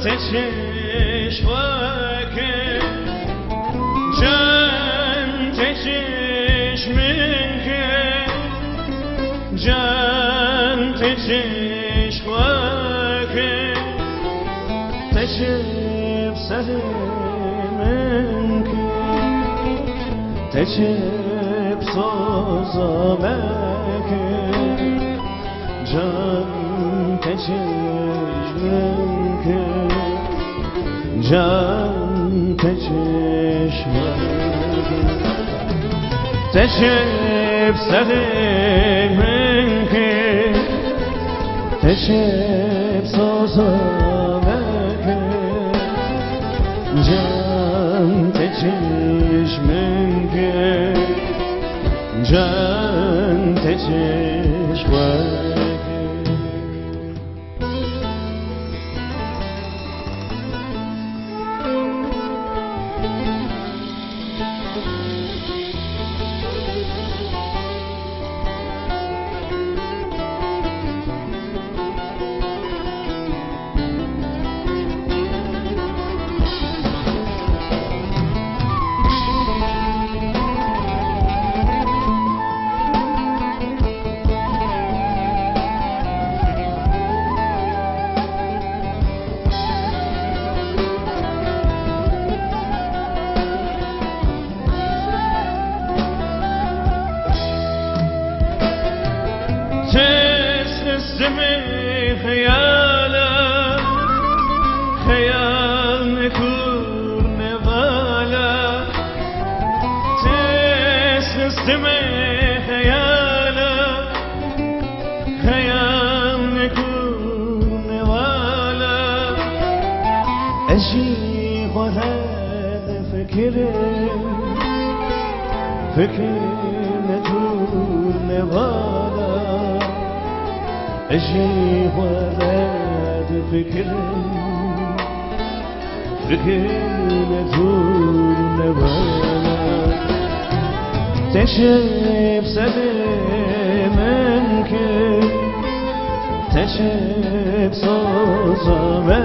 تشوك جان تشش منك جان تشش وك تشف سلمك تشف صوزمك جان تشش منك جان تشش تشف سلمك تشف صوزمك جان تشش منك جان تشش خيالا خيال نكون نضالا تسلسلمي خيالا خيال نكون نضالا أجي وهذا فكر نكون نضالا أجي وذات فكر نزور نبالا تشف سلمك تشف صوصمك